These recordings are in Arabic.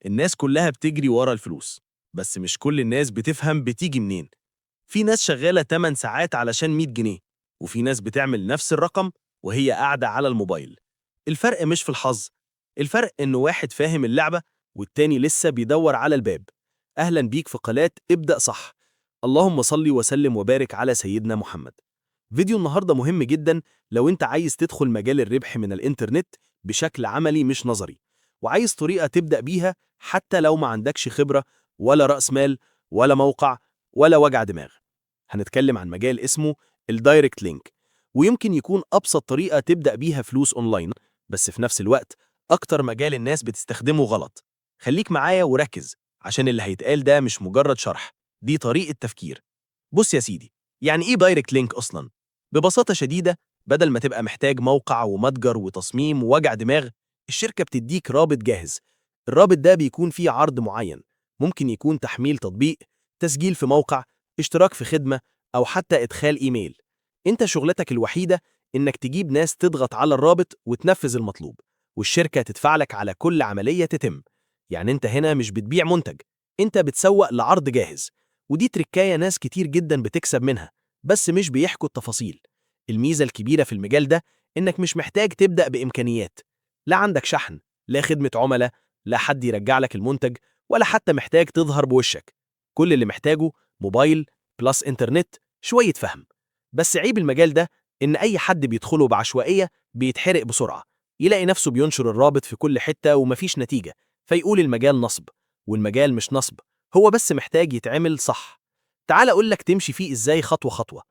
الناس كلها بتجري ورا الفلوس، بس مش كل الناس بتفهم بتيجي منين. في ناس شغالة 8 ساعات علشان 100 جنيه، وفي ناس بتعمل نفس الرقم وهي قاعدة على الموبايل. الفرق مش في الحظ، الفرق إنه واحد فاهم اللعبة والتاني لسه بيدور على الباب. أهلا بيك في قناة ابدأ صح. اللهم صلي وسلم وبارك على سيدنا محمد. فيديو النهاردة مهم جدا لو انت عايز تدخل مجال الربح من الانترنت بشكل عملي مش نظري، وعايز طريقة تبدأ بيها حتى لو ما عندكش خبرة ولا رأس مال ولا موقع ولا وجع دماغ. هنتكلم عن مجال اسمه الدايركت لينك، ويمكن يكون أبسط طريقة تبدأ بيها فلوس أونلاين، بس في نفس الوقت أكتر مجال الناس بتستخدمه غلط. خليك معايا وركز، عشان اللي هيتقال ده مش مجرد شرح، دي طريقة تفكير. بص يا سيدي، يعني إيه دايركت لينك أصلاً؟ ببساطة شديدة، بدل ما تبقى محتاج موقع ومتجر وتصميم ووجع دماغ، الشركة بتديك رابط جاهز. الرابط ده بيكون فيه عرض معين، ممكن يكون تحميل تطبيق، تسجيل في موقع، اشتراك في خدمة، أو حتى إدخال إيميل. أنت شغلتك الوحيدة إنك تجيب ناس تضغط على الرابط وتنفذ المطلوب، والشركة تدفع لك على كل عملية تتم. يعني أنت هنا مش بتبيع منتج، أنت بتسوق لعرض جاهز. ودي تركاية ناس كتير جدا بتكسب منها، بس مش بيحكوا التفاصيل. الميزة الكبيرة في المجال ده إنك مش محتاج تبدأ بإمكانيات، لا عندك شحن، لا خدمة عملاء، لا حد يرجع لك المنتج، ولا حتى محتاج تظهر بوشك. كل اللي محتاجه موبايل بلس إنترنت، شوية فهم. بس عيب المجال ده إن أي حد بيدخله بعشوائية بيتحرق بسرعة، يلاقي نفسه بينشر الرابط في كل حتة ومفيش نتيجة، فيقول المجال نصب. والمجال مش نصب، هو بس محتاج يتعمل صح. تعال أقول لك تمشي فيه إزاي خطوة خطوة.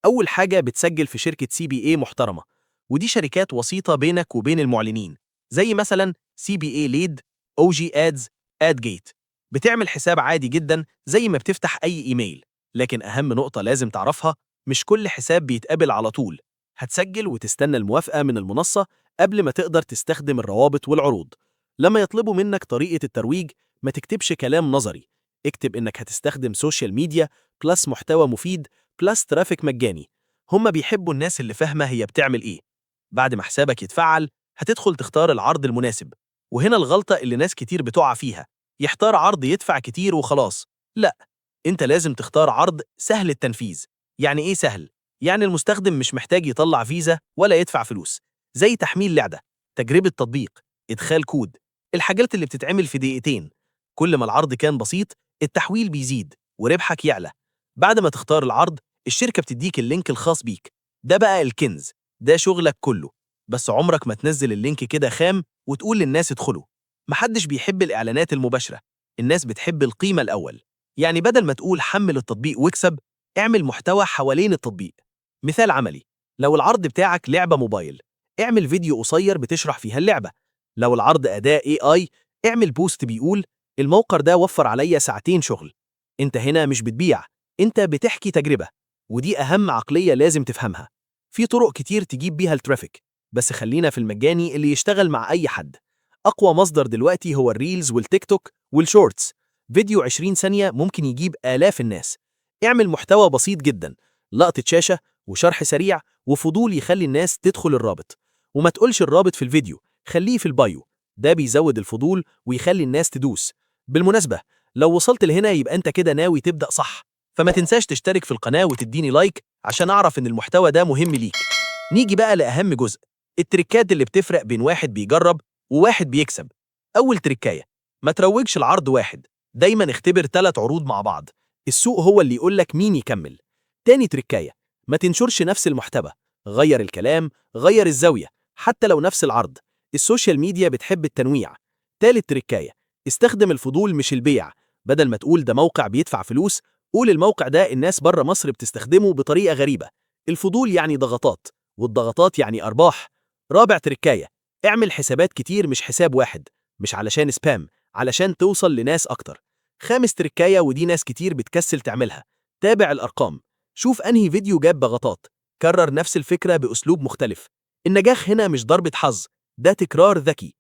أول حاجة بتسجل في شركة CPA محترمة، ودي شركات وسيطة بينك وبين المعلنين، زي مثلا CPA ليد، OG Ads، AdGate. بتعمل حساب عادي جدا زي ما بتفتح أي إيميل. لكن أهم نقطة لازم تعرفها، مش كل حساب بيتقبل على طول. هتسجل وتستنى الموافقة من المنصة قبل ما تقدر تستخدم الروابط والعروض. لما يطلبوا منك طريقة الترويج، ما تكتبش كلام نظري، اكتب إنك هتستخدم سوشيال ميديا بلس محتوى مفيد بلس ترافيك مجاني. هما بيحبوا الناس اللي فاهمة هي بتعمل إيه. بعد ما حسابك يتفعل، هتدخل تختار العرض المناسب. وهنا الغلطة اللي ناس كتير بتقع فيها، يختار عرض يدفع كتير وخلاص. لا، انت لازم تختار عرض سهل التنفيذ. يعني ايه سهل؟ يعني المستخدم مش محتاج يطلع فيزا ولا يدفع فلوس، زي تحميل لعبة، تجربة تطبيق، ادخال كود، الحاجات اللي بتتعمل في دقيقتين. كل ما العرض كان بسيط، التحويل بيزيد وربحك يعلى. بعد ما تختار العرض، الشركة بتديك اللينك الخاص بيك. ده بقى الكنز، ده شغلك كله. بس عمرك ما تنزل اللينك كده خام وتقول للناس ادخلوا. محدش بيحب الإعلانات المباشرة، الناس بتحب القيمة الأول. يعني بدل ما تقول حمل التطبيق واكسب، اعمل محتوى حوالين التطبيق. مثال عملي، لو العرض بتاعك لعبة موبايل، اعمل فيديو قصير بتشرح فيها اللعبة. لو العرض أداة AI، اعمل بوست بيقول الموقع ده وفر عليا ساعتين شغل. انت هنا مش بتبيع، انت بتحكي تجربة. ودي أهم عقلية لازم تفهمها. في طرق كتير تجيب بيها الترافيك، بس خلينا في المجاني اللي يشتغل مع أي حد. أقوى مصدر دلوقتي هو الريلز والتيك توك والشورتس. فيديو 20 ثانية ممكن يجيب آلاف الناس. اعمل محتوى بسيط جدا، لقطة شاشة وشرح سريع وفضول يخلي الناس تدخل الرابط. وما تقولش الرابط في الفيديو، خليه في البايو، ده بيزود الفضول ويخلي الناس تدوس. بالمناسبة، لو وصلت لهنا يبقى انت كده ناوي تبدأ صح، فما تنساش تشترك في القناة وتديني لايك عشان أعرف إن المحتوى ده مهم ليك. نيجي بقى لأهم جزء، التريكات اللي بتفرق بين واحد بيجرب وواحد بيكسب. أول تريكاية، ما تروجش العرض واحد، دايما اختبر 3 عروض مع بعض. السوق هو اللي يقولك مين يكمل. تاني تريكاية، ما تنشرش نفس المحتوى، غير الكلام، غير الزاوية، حتى لو نفس العرض. السوشيال ميديا بتحب التنويع. تالت تريكاية، استخدم الفضول مش البيع. بدل ما تقول ده موقع بيدفع فلوس، قول الموقع ده الناس بره مصر بتستخدمه بطريقة غريبة. الفضول يعني ضغطات، والضغطات يعني أرباح. رابع تريكاية، اعمل حسابات كتير مش حساب واحد، مش علشان سبام، علشان توصل لناس أكتر. خامس تريكاية، ودي ناس كتير بتكسل تعملها، تابع الأرقام. شوف أنهي فيديو جاب ضغطات، كرر نفس الفكرة بأسلوب مختلف. النجاح هنا مش ضربة حظ، ده تكرار ذكي.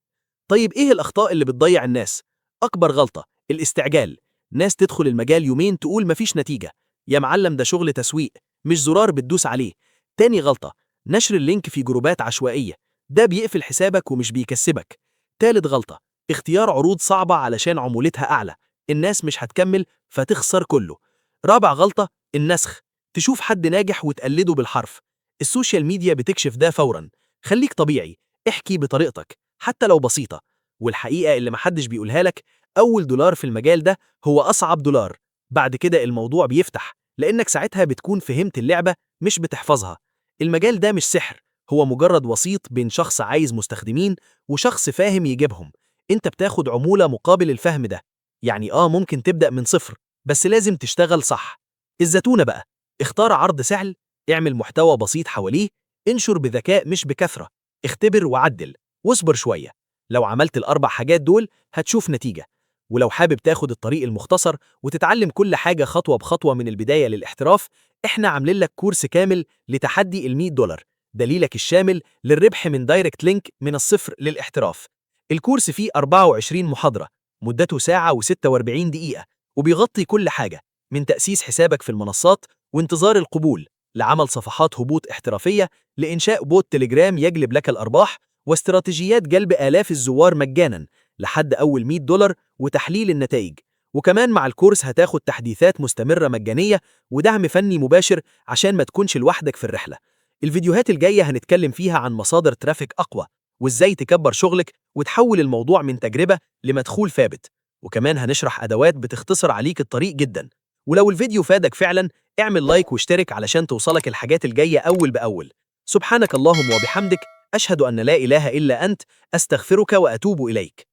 طيب إيه الأخطاء اللي بتضيع الناس؟ أكبر غلطة الاستعجال. ناس تدخل المجال يومين تقول مفيش نتيجة. يا معلم ده شغل تسويق، مش زرار بتدوس عليه. تاني غلطة، نشر اللينك في جروبات عشوائية، ده بيقفل حسابك ومش بيكسبك. تالت غلطة، اختيار عروض صعبة علشان عمولتها أعلى، الناس مش هتكمل فتخسر كله. رابع غلطة، النسخ. تشوف حد ناجح وتقلده بالحرف. السوشيال ميديا بتكشف ده فورا. خليك طبيعي، احكي بطريقتك حتى لو بسيطة. والحقيقة اللي محدش بيقولها لك، أول دولار في المجال ده هو أصعب دولار. بعد كده الموضوع بيفتح، لأنك ساعتها بتكون فهمت اللعبة مش بتحفظها. المجال ده مش سحر، هو مجرد وسيط بين شخص عايز مستخدمين وشخص فاهم يجيبهم. انت بتاخد عمولة مقابل الفهم ده. يعني ممكن تبدأ من صفر، بس لازم تشتغل صح. الزتونة بقى، اختار عرض سهل، اعمل محتوى بسيط حواليه، انشر بذكاء مش بكثرة، اختبر وعدل، واصبر شوية. لو عملت الأربع حاجات دول هتشوف نتيجة. ولو حابب تاخد الطريق المختصر وتتعلم كل حاجة خطوة بخطوة من البداية للاحتراف، احنا عاملين لك كورس كامل لتحدي $100، دليلك الشامل للربح من دايركت لينك من الصفر للاحتراف. الكورس فيه 24 محاضرة، مدته ساعة و46 دقيقة، وبيغطي كل حاجة من تأسيس حسابك في المنصات وانتظار القبول، لعمل صفحات هبوط احترافية، لإنشاء بوت تليجرام يجلب لك الأرباح، واستراتيجيات جلب آلاف الزوار مجانا لحد أول $100 وتحليل النتائج. وكمان مع الكورس هتاخد تحديثات مستمرة مجانية ودعم فني مباشر عشان ما تكونش لوحدك في الرحلة. الفيديوهات الجاية هنتكلم فيها عن مصادر ترافيك أقوى، وإزاي تكبر شغلك وتحول الموضوع من تجربة لمدخول ثابت. وكمان هنشرح أدوات بتختصر عليك الطريق جدا. ولو الفيديو فادك فعلا، اعمل لايك واشترك علشان توصلك الحاجات الجاية أول بأول. سبحانك اللهم وبحمدك، أشهد أن لا إله إلا أنت، أستغفرك وأتوب إليك.